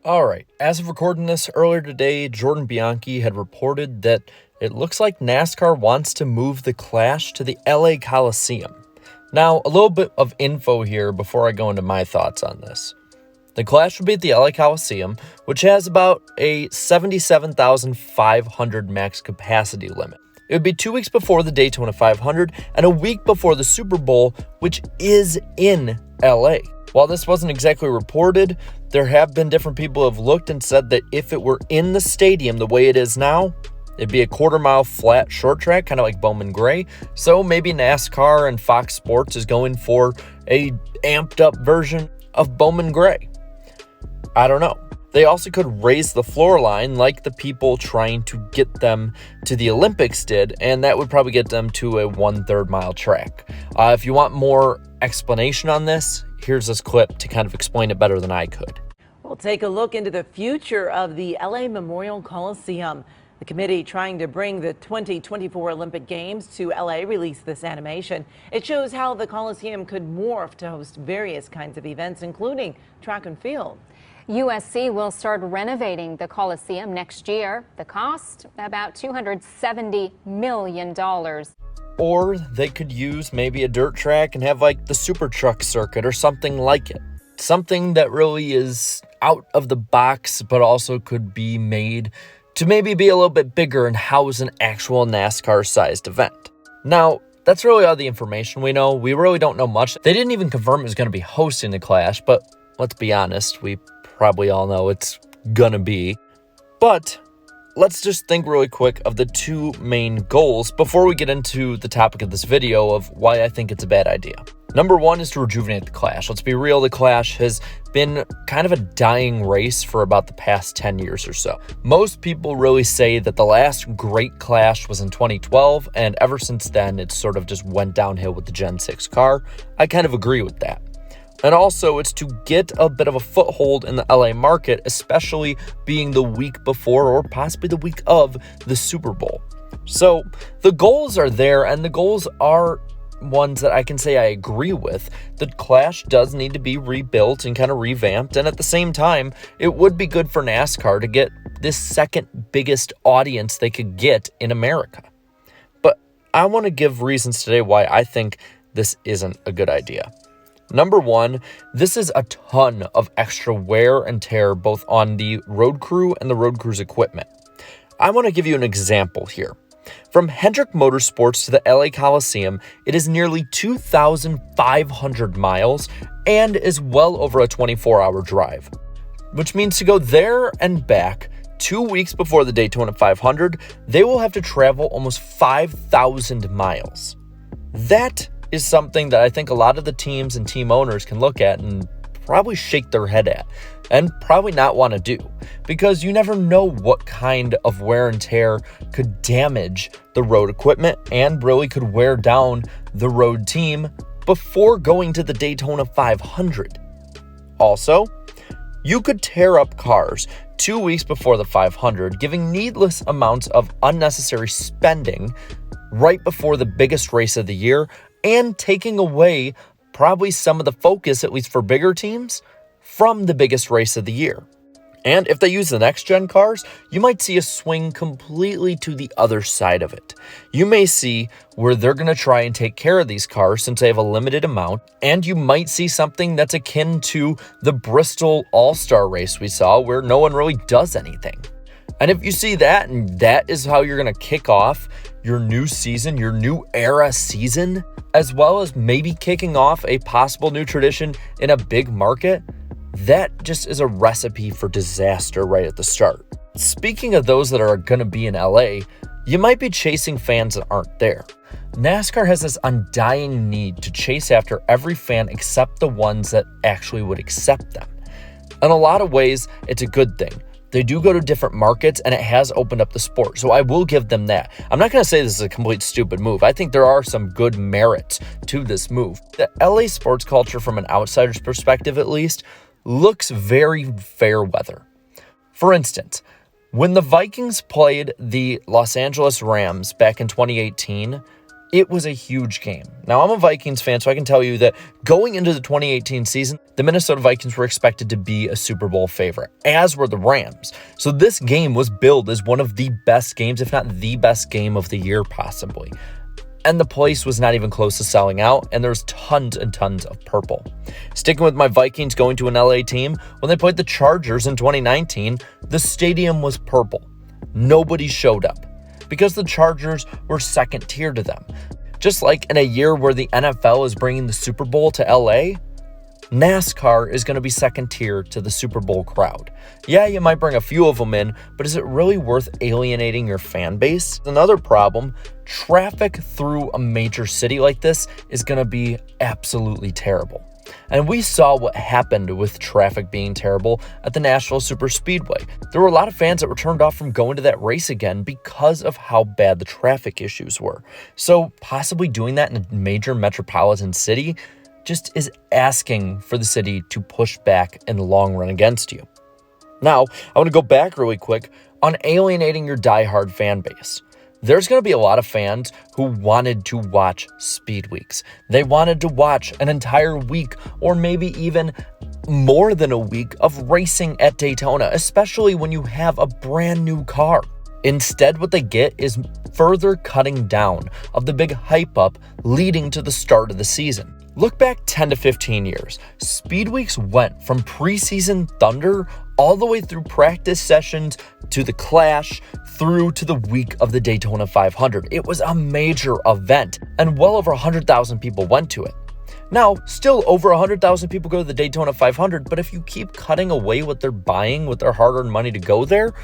All right, as of recording this earlier today, Jordan Bianchi had reported that it looks like NASCAR wants to move the Clash to the LA Coliseum. Now, a little bit of info here before I go into my thoughts on this. The Clash will be at the LA Coliseum, which has about a 77,500 max capacity limit. It would be 2 weeks before the Daytona 500 and a week before the Super Bowl, which is in LA. While this wasn't exactly reported, there have been different people who have looked and said that if it were in the stadium the way it is now, it'd be a quarter-mile flat short track, kind of like Bowman Gray. So maybe NASCAR and Fox Sports is going for a amped-up version of Bowman Gray. I don't know. They also could raise the floor line like the people trying to get them to the Olympics did, and that would probably get them to a 1/3 mile track. If you want more explanation on this, here's this clip to kind of explain it better than I could. We'll take a look into the future of the LA Memorial Coliseum. The committee trying to bring the 2024 Olympic Games to LA released this animation. It shows how the Coliseum could morph to host various kinds of events, including track and field. USC will start renovating the Coliseum next year. The cost, about $270 million. Or they could use maybe a dirt track and have like the super truck circuit or something like it. Something that really is out of the box, but also could be made to maybe be a little bit bigger and house an actual NASCAR-sized event. Now, that's really all the information we know. We really don't know much. They didn't even confirm it was going to be hosting the Clash, but let's be honest, we probably all know it's gonna be. But let's just think really quick of the two main goals before we get into the topic of this video of why I think it's a bad idea. Number one is to rejuvenate the Clash. Let's be real, the Clash has been kind of a dying race for about the past 10 years or so. Most people really say that the last great Clash was in 2012, and ever since then, it sort of just went downhill with the Gen 6 car. I kind of agree with that. And also, it's to get a bit of a foothold in the LA market, especially being the week before or possibly the week of the Super Bowl. So the goals are there, and the goals are ones that I can say I agree with. The Clash does need to be rebuilt and kind of revamped, and at the same time, it would be good for NASCAR to get this second biggest audience they could get in America. But I want to give reasons today why I think this isn't a good idea. Number one, this is a ton of extra wear and tear both on the road crew and the road crew's equipment. I want to give you an example here. From Hendrick Motorsports to the LA Coliseum, it is nearly 2,500 miles and is well over a 24-hour drive, which means to go there and back 2 weeks before the Daytona 500, they will have to travel almost 5,000 miles. That is something that I think a lot of the teams and team owners can look at and probably shake their head at and probably not want to do, because you never know what kind of wear and tear could damage the road equipment and really could wear down the road team before going to the Daytona 500. Also, you could tear up cars 2 weeks before the 500, giving needless amounts of unnecessary spending right before the biggest race of the year, and taking away probably some of the focus, at least for bigger teams, from the biggest race of the year. And if they use the next-gen cars, you might see a swing completely to the other side of it. You may see where they're going to try and take care of these cars since they have a limited amount, and you might see something that's akin to the Bristol All-Star race we saw, where no one really does anything. And if you see that, and that is how you're going to kick off your new season, your new era season, as well as maybe kicking off a possible new tradition in a big market, that just is a recipe for disaster right at the start. Speaking of those that are going to be in LA, you might be chasing fans that aren't there. NASCAR has this undying need to chase after every fan except the ones that actually would accept them. In a lot of ways, it's a good thing. They do go to different markets, and it has opened up the sport, so I will give them that. I'm not going to say this is a complete stupid move. I think there are some good merits to this move. The LA sports culture, from an outsider's perspective at least, looks very fair weather. For instance, when the Vikings played the Los Angeles Rams back in 2018, It was a huge game. Now, I'm a Vikings fan, so I can tell you that going into the 2018 season, the Minnesota Vikings were expected to be a Super Bowl favorite, as were the Rams. So this game was billed as one of the best games, if not the best game of the year, possibly. And the place was not even close to selling out, and there's tons and tons of purple. Sticking with my Vikings going to an LA team, when they played the Chargers in 2019, the stadium was purple. Nobody showed up, because the Chargers were second tier to them. Just like in a year where the NFL is bringing the Super Bowl to LA, NASCAR is going to be second tier to the Super Bowl crowd. Yeah, you might bring a few of them in, but is it really worth alienating your fan base? Another problem, traffic through a major city like this is going to be absolutely terrible. And we saw what happened with traffic being terrible at the Nashville Superspeedway. There were a lot of fans that were turned off from going to that race again because of how bad the traffic issues were. So possibly doing that in a major metropolitan city just is asking for the city to push back in the long run against you. Now, I want to go back really quick on alienating your diehard fan base. There's going to be a lot of fans who wanted to watch Speed Weeks. They wanted to watch an entire week or maybe even more than a week of racing at Daytona, especially when you have a brand new car. Instead, what they get is further cutting down of the big hype up leading to the start of the season. Look back 10 to 15 years. Speed Weeks went from preseason thunder all the way through practice sessions to the Clash through to the week of the Daytona 500. It was a major event, and well over 100,000 people went to it. Now, still over 100,000 people go to the Daytona 500, but if you keep cutting away what they're buying with their hard-earned money to go there,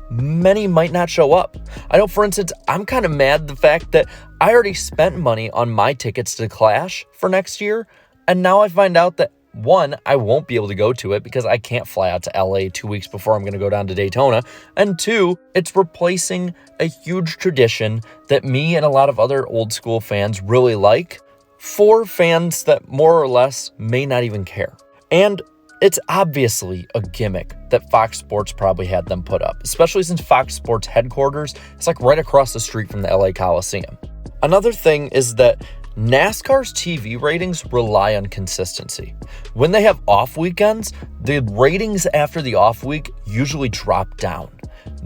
many might not show up. I know, for instance, I'm kind of mad at the fact that I already spent money on my tickets to the Clash for next year, and now I find out that, one, I won't be able to go to it because I can't fly out to LA 2 weeks before I'm going to go down to Daytona, and two, it's replacing a huge tradition that me and a lot of other old school fans really like for fans that more or less may not even care. And it's obviously a gimmick that Fox Sports probably had them put up, especially since Fox Sports headquarters is like right across the street from the LA Coliseum. Another thing is that NASCAR's TV ratings rely on consistency. When they have off weekends, the ratings after the off week usually drop down.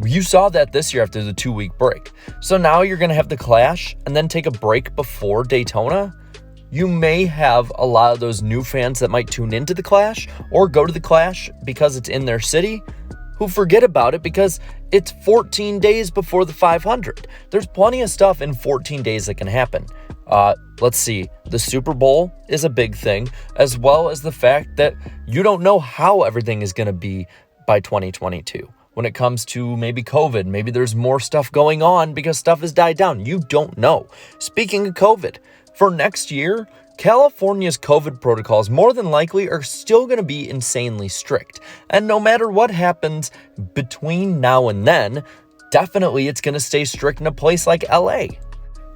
You saw that this year after the 2-week break. So now you're going to have the Clash and then take a break before Daytona. You may have a lot of those new fans that might tune into the Clash or go to the Clash because it's in their city who forget about it because it's 14 days before the 500. There's plenty of stuff in 14 days that can happen. Let's see, the Super Bowl is a big thing, as well as the fact that you don't know how everything is going to be by 2022. When it comes to maybe COVID, maybe there's more stuff going on because stuff has died down. You don't know. Speaking of COVID, for next year, California's COVID protocols more than likely are still going to be insanely strict. And no matter what happens between now and then, definitely it's going to stay strict in a place like LA.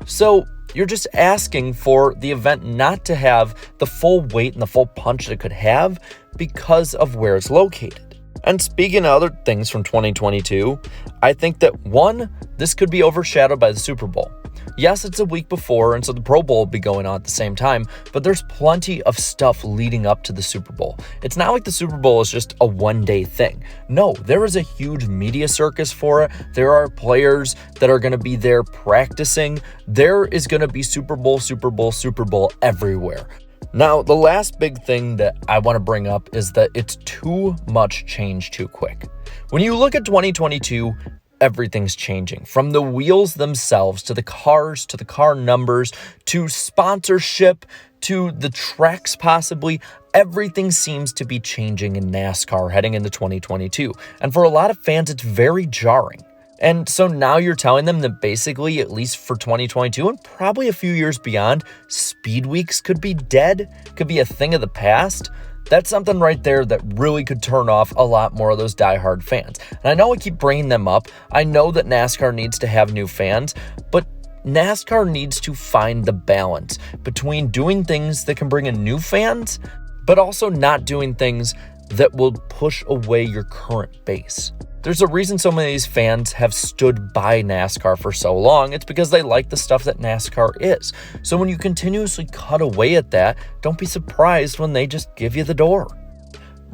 So you're just asking for the event not to have the full weight and the full punch that it could have because of where it's located. And speaking of other things from 2022, I think that one, this could be overshadowed by the Super Bowl. Yes, it's a week before, and so the Pro Bowl will be going on at the same time, but there's plenty of stuff leading up to the Super Bowl. It's not like the Super Bowl is just a one-day thing. No, there is a huge media circus for it. There are players that are going to be there practicing. There is going to be Super Bowl everywhere. Now, the last big thing that I want to bring up is that it's too much change too quick. When you look at 2022, everything's changing, from the wheels themselves to the cars to the car numbers to sponsorship to the tracks possibly. Everything seems to be changing in NASCAR heading into 2022. And for a lot of fans, it's very jarring. And so now you're telling them that basically, at least for 2022 and probably a few years beyond, Speed Weeks could be dead, could be a thing of the past. That's something right there that really could turn off a lot more of those diehard fans. And I know I keep bringing them up. I know that NASCAR needs to have new fans, but NASCAR needs to find the balance between doing things that can bring in new fans, but also not doing things that will push away your current base. There's a reason so many of these fans have stood by NASCAR for so long. It's because they like the stuff that NASCAR is. So when you continuously cut away at that, don't be surprised when they just give you the door.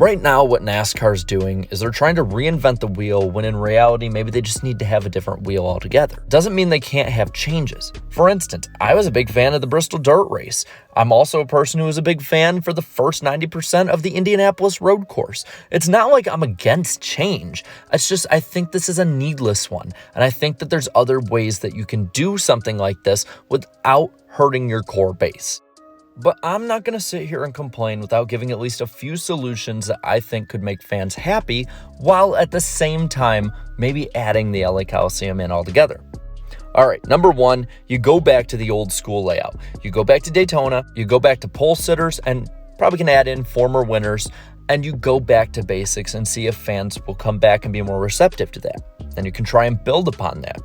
Right now, what NASCAR is doing is they're trying to reinvent the wheel when in reality, maybe they just need to have a different wheel altogether. Doesn't mean they can't have changes. For instance, I was a big fan of the Bristol Dirt Race. I'm also a person who was a big fan for the first 90% of the Indianapolis Road Course. It's not like I'm against change. It's just I think this is a needless one. And I think that there's other ways that you can do something like this without hurting your core base. But I'm not going to sit here and complain without giving at least a few solutions that I think could make fans happy, while at the same time maybe adding the LA Coliseum in altogether. All right, number one, you go back to the old school layout. You go back to Daytona, you go back to pole sitters, and probably can add in former winners, and you go back to basics and see if fans will come back and be more receptive to that. Then you can try and build upon that.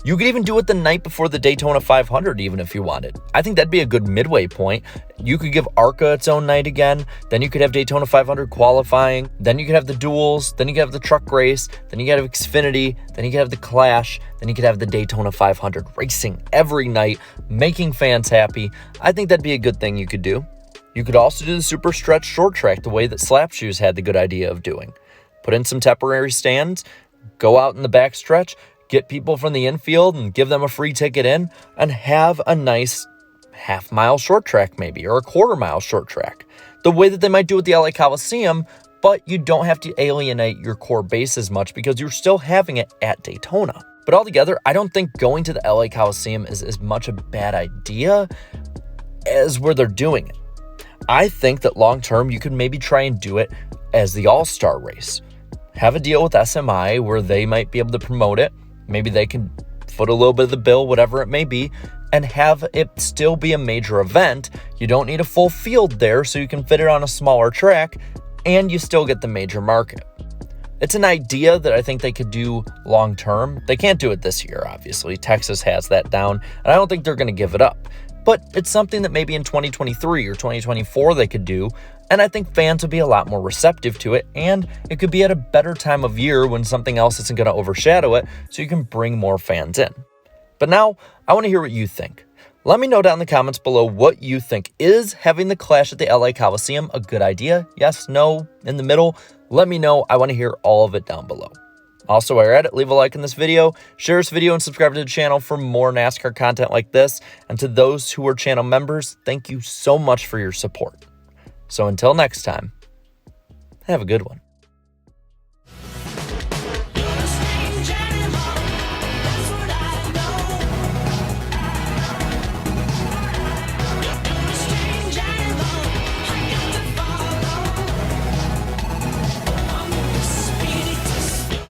You could even do it the night before the Daytona 500 even if you wanted. I think that'd be a good midway point. You could give ARCA its own night again, then you could have Daytona 500 qualifying, then you could have the duels, then you could have the truck race, then you could have Xfinity, then you could have the Clash, then you could have the Daytona 500 racing every night, making fans happy. I think that'd be a good thing you could do. You could also do the super stretch short track the way that Slap Shoes had the good idea of doing. Put in some temporary stands, go out in the back stretch, get people from the infield and give them a free ticket in, and have a nice half-mile short track maybe, or a quarter-mile short track. The way that they might do with the LA Coliseum, but you don't have to alienate your core base as much because you're still having it at Daytona. But altogether, I don't think going to the LA Coliseum is as much a bad idea as where they're doing it. I think that long-term, you could maybe try and do it as the All-Star race. Have a deal with SMI where they might be able to promote it. Maybe they can foot a little bit of the bill, whatever it may be, and have it still be a major event. You don't need a full field there, so you can fit it on a smaller track, and you still get the major market. It's an idea that I think they could do long-term. They can't do it this year, obviously. Texas has that down, and I don't think they're going to give it up. But it's something that maybe in 2023 or 2024 they could do, and I think fans would be a lot more receptive to it, and it could be at a better time of year when something else isn't going to overshadow it, so you can bring more fans in. But now, I want to hear what you think. Let me know down in the comments below what you think. Is having the Clash at the LA Coliseum a good idea? Yes, no, in the middle? Let me know. I want to hear all of it down below. Also, while you're at it, leave a like in this video, share this video, and subscribe to the channel for more NASCAR content like this. And to those who are channel members, thank you so much for your support. So until next time, have a good one.